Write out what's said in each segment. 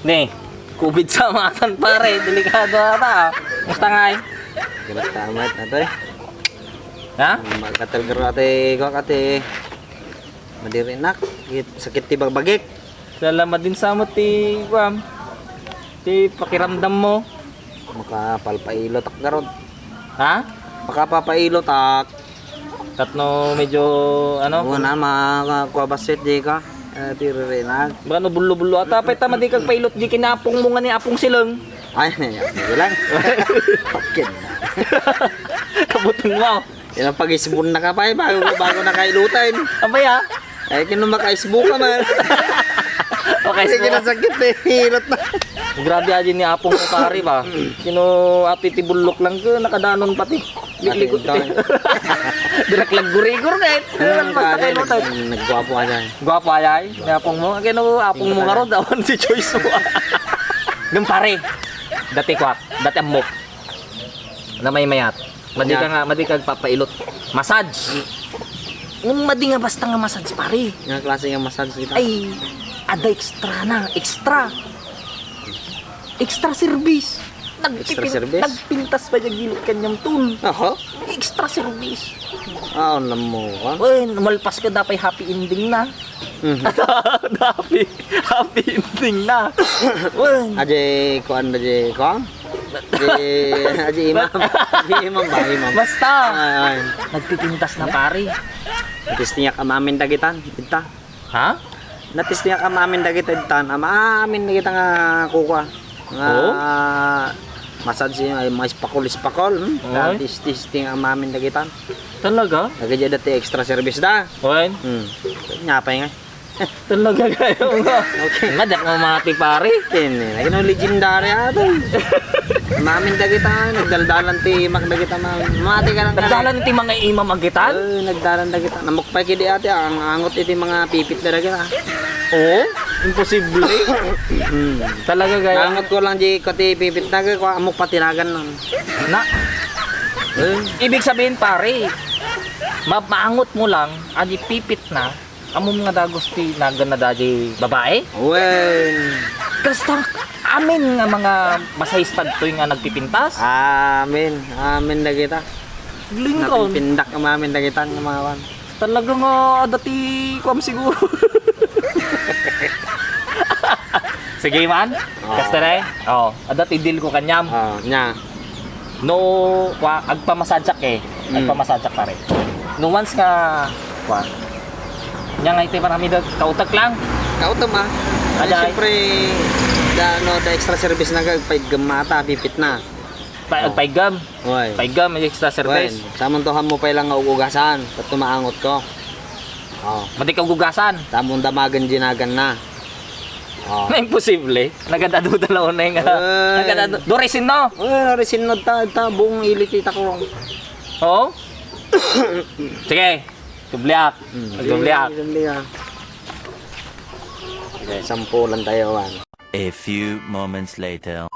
Nih, kubit sa matan pare, delikado ata. Musta nga eh? Galas tamat na to eh. Ha? Magkatalgar ate ko ate. Madirinak, sakit ti bagbagik. Salamat din sa mo ti Wam. Ti pakiramdam mo. Makapalpailo tak garod. Ha? Makapapailo tak. Tatno medyo ano? Una makakuha basit di ka. Tiririnak. Baka no bulo-bulo ata pa tama di kag pailot di kinapong mo nga ni apong silong. Ay, hindi lang. Pakin na. Kabutong mo. Yan ang pag-isbon na ka pa eh, bago na kailutan. Abay ha? Ay, kino maka-isbo ka man. Okay, Sige na sakit eh, hilot na. Grabe aja ni apong mo pare ba. Sino api ti bulok lang ko nakadanon pati. Ligot. Dirak lag gurigor na eh. Basta kay lutan. Nagwapo ka dyan. Gwapo ayay, ni apong mo. Kino apong mo nga ron dawan si Choice mo. Gam pare. Dati kwak, dati amok. Na may mayat. Madi ka papailot. Massage. Yung madi nga basta nga massage pare. Yung klase ng massage kita. Ay, ada extra na, extra. Extra service. Extra service? Nagpintas pa yung gilid kanyang tool. Aha. Extra service. Ah, alam mo ka. Uy, malpas ka dapat happy ending na. happy ending na. Uy, Aje kuan aje kuan. Aje imam. Aje imam ba imam. basta. Ay. Nagpipintas na pare. Natis niya ka mamin dagitan. Ita. Ha? Natis niya ka mamin dagitan. Amin kita nga kuka. Nga massage ay mga spakol. Ay. Tis nga mamin dagitan. Talaga? Nagaya dati extra service da. Uy, Nyapay nga. talaga kayo nga. Okay. Madak mo mati pare. Kini, lagi no legendary ato. Mamin dagita, nagdaldalan ti mak dagita mati ka nang Nagdalan iti mga imam agitan? nagdalan dagita. Namukpay kidi ate ang angot iti mga pipit na dagita. Oo, imposible. Talaga kayo. Angot ko lang di ko ti pipit na ko amok patinagan nun. Na, ibig sabihin pare, maangot mo lang, adi pipit na, amo mga dagos ti nagan na dadi babae. Well, Basta amin nga mga masahistad to nga nagpipintas. amin dagita. Lincoln, Napipindak ang mamin dagita ng mga wan. talaga nga dati kuam siguro. Sige man, basta na eh. Oo, dati deal ko kanyam. Nya. No, agpamasadyak eh. Agpamasadyak pare. No once nga, nya nga iti marami kautak lang. Kautom ah. Aday. Siyempre, da extra service na gagpay gamata, pipit na. Paigam. Oy. Paigam, may extra service. Samantohan mo pa lang nga ugasan, pat tumaangot ko. Oh, Mati ka gugasan. tamong damagan ginagan na. Oh. Na imposible. Nagadado dalaw na yung nagadado. Dorisin no? Resinod ta buong ilit kita ko. Oo. Sige. Tubliak. Tubliak. Okay, 10 lang tayo wan. A few moments later.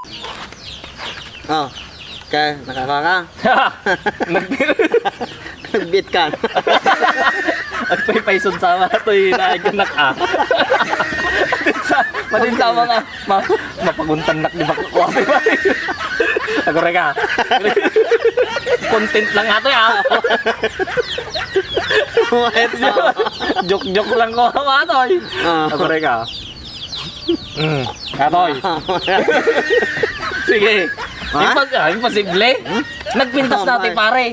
Oh. Okay, nakaka ka? Nagbit ka. At may paison sama ito yung naaganak ah. Madin sa mga mapaguntan nak di ba ko? Ako reka. Content lang ato ya. Joke lang ko atoy. Ako reka. Atoy. Sige. Imposible. Nagpintas natin pare.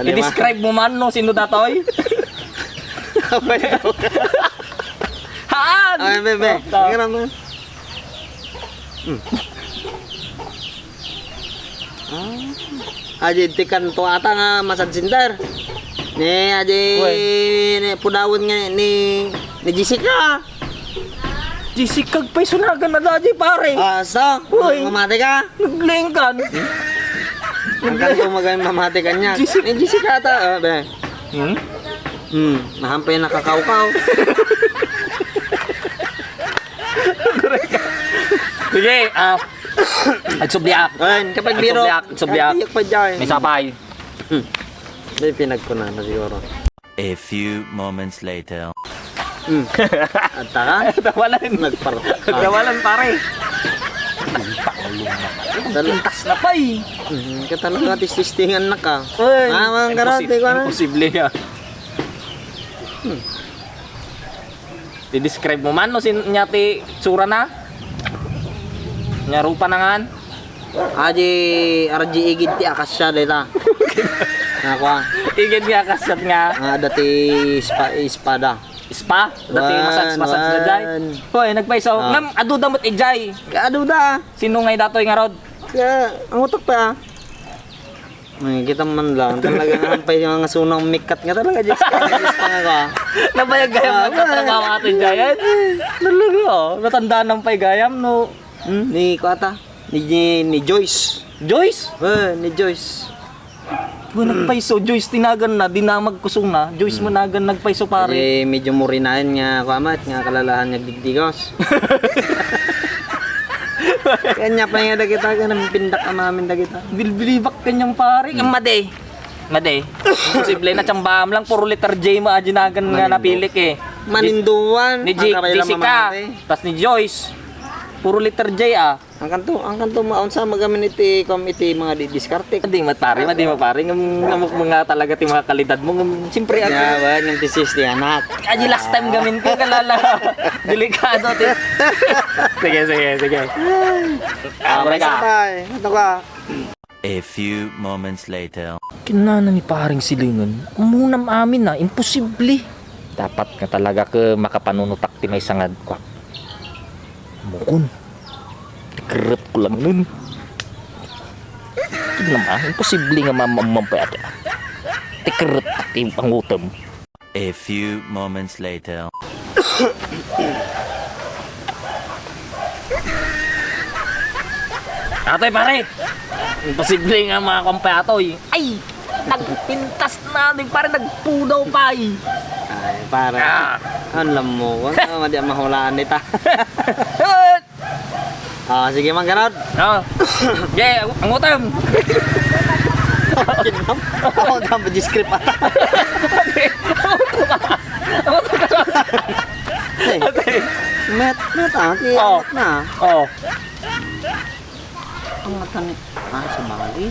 I-describe mo man no sino datoy. Haan! Ay, bebe. Tingnan mo. Aji tikan to ata nga massage center. Ni aji ni pudawon nga ni Jessica. Jessica pa'y sunagan na dati pare. Asa? Uy. Mamati ka? Naglingkan. Ang kanto magayon mamati ka niya. Jessica. Ni Jessica ata. Be. Nahampay na kakao-kao. Sige, Agsubliak. Ayun, kapag biro. Agsubliak. Ay, tiyak pa dyan. May sapay. May pinagkunan na siguro. A few moments later. At taka, Tawalan. nagparta. Tawalan pare. Pintas na pa eh. Ka talaga tistingan na ka. Ay, Mga karate ko na. Imposible yan. I-describe mo man no nyati tsura na. Nya rupa na ngan. RG igid ti akasya dita. Nakwa. Igid nga kasat nga. Dati espada. Spa, dati Wan, massage wan. na jay. Hoy, nagpaisaw. Ah. Ngam adu damot ijay. Kaaduda. Sino ngay datoy nga rod? Kaya ang utok pa. Ay, kita man lang. Talaga nampay yung mga sunang mikat nga talaga. Diyos ka nga ka. Nabayag gayam Ah, nagtatrabaho ato ijay. Talaga oh, natandaan ng pay gayam no. Ni Kuata. Ni Joyce. Joyce, Ni Joyce. buwan nagpaiso, Joyce tinagan na, dinamag kusong na. Joyce managan nagpaiso pare. Kasi medyo murinayan nga kuamat nga kalalahan nga digdigos. Kanya pa nga dagita ka nang pindak ka mamin dagita. Bilbilibak kanyang pare. Ang Made. Made. Posible na tiyambam lang, puro letter J maajinagan nga napilik eh. Maninduan. Ni ang kabaylang Jessica, mamate. tas ni Joyce. Puro letter J ah. Ang kanto maon sa magamin iti mga didiskarte. Madi mapare, ngamuk mga talaga ti mga kalidad mo. Siyempre ako. Ya, ba yung tisis di anak. Aji last time gamin ko kalala. Delikado ti. Sige. Mereka. Sabay. Ito ka. A few moments later. Kinana ni paring silingan. Umunam amin na, imposible. Dapat ka talaga ke makapanunutak ti may sangad ko. Mukun. Kerep ko lang nun. Ito naman, imposible nga mamampay ate. Tikerep ti pangutom. A few moments later. Atoy pare. Imposible nga mga kampay atoy. Ay! Nagpintas na, di pare nagpudaw pa eh. Ay, para. Ang lamo. Ano madi mahulaan nita. Sige man ganod. Oh. Yeah, ang utam. Ako na ba script ata. Met Oh. na. Oh. Ang mata ni sa bali.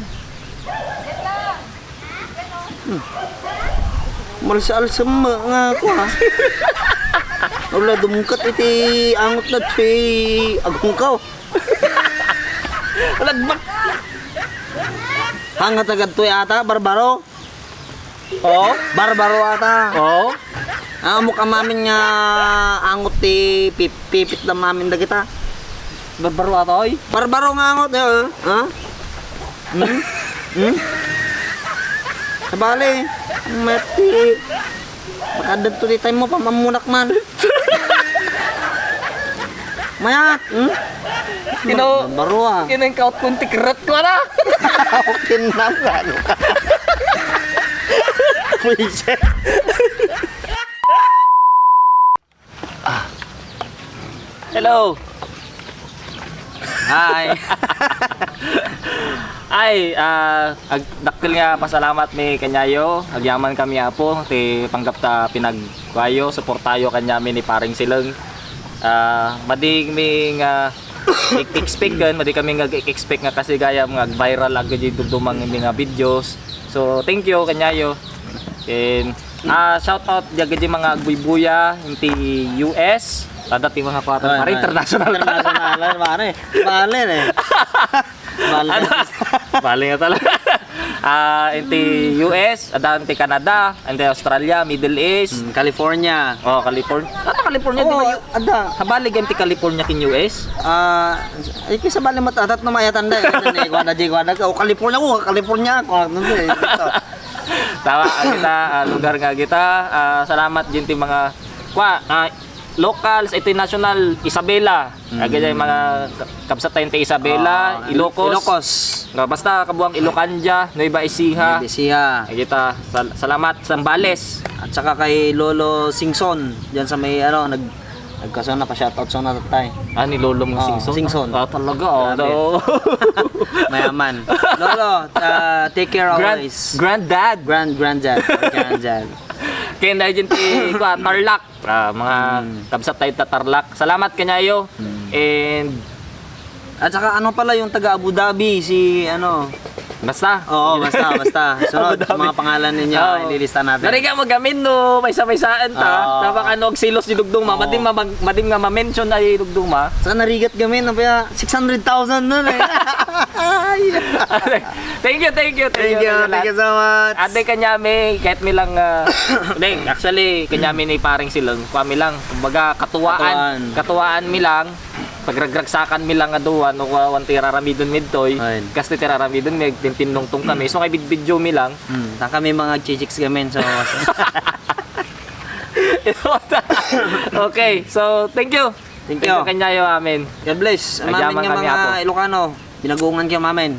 Malsal sama nga ako ha. Wala dumungkat iti angot na ti agong kaw. Lagbak. Hangat agad to ata, barbaro. Oh. Barbaro ata. Oh. Amok ang mamin nga angot ti pipit na mamin da kita. Barbaro atoy. Barbaro nga angot eh. Ha? Sabali. Mati. Makadad to di time mo pa mamunak man. Mayat. Barbaro ah. Kinangkaut kong tikirat ko na. Okay na ba? Please. Hello. Hi. Ay, daktil nga pasalamat mi kanyayo. Agyaman kami apo ti panggap ta pinagwayo suportayo kanyami ni paring sileng. Madig mi nga expect kan, madi kami nga expect nga kasi gaya mga viral agad yung dugdumang mga videos. So thank you kanyayo. And shout out jagad yung mga agbuy-buya inti US. Dati mga kwatang pare international. International pare. Bale eh. Bale. Bale nga talaga. Inti US, inti Canada, inti Australia, Middle East, California. oh California. California di ba? Ada. Habalig inti California kin US. Iki sa bali matatat na mayatan da. Ni gwada ka. California ko, California ko. Tawa kita lugar nga kita. Salamat din ti mga locals, international, Isabela. Agad yung mga kabsatayin ti Isabela, Ilocos. Basta kabuang Ilocanja, Nueva Ecija. Siya. Kita salamat Sambales. At saka kay Lolo Singson diyan sa may Nagkaso na pa shoutout sa natatay. Ni Lolo mong Oo, Singson? Singson. Talaga, oh. Grabe. No. Mayaman. Lolo, take care always. Granddad. Granddad. Kaya na dyan Tarlac. Mga kabsat tayo Tarlac. Salamat kanyayo. And At saka ano pala yung taga Abu Dhabi, si ano. basta. Oo, basta. Sunod, Abu Dhabi. mga pangalan ninyo, Oo. ililista natin. Dari ka magamin no, may sabay-saan ta. Oo. Dapat ano, silos di dugdong ma. Oo. Madim nga ma-mention ay dugdong ma. Saka narigat kami, kaya 600,000 nun eh. Thank you. Thank you so much. Ate kanyami, kahit milang hindi, actually kanyami ni paring silang, kami lang, kumbaga katuwaan mi lang. Pagragragsakan mi lang nga duwan o wan tiraramidon midtoy. Ayun. Kasi tiraramidon mi tintinong-tong kami. So kay video mi lang. Saka kami mga chichiks kami, so Okay, so thank you. Thank you. Kanyayo amin. God bless. Ang Nagyaman mamin nga kami mga ako. Ilocano, pinagungan kayo mamin.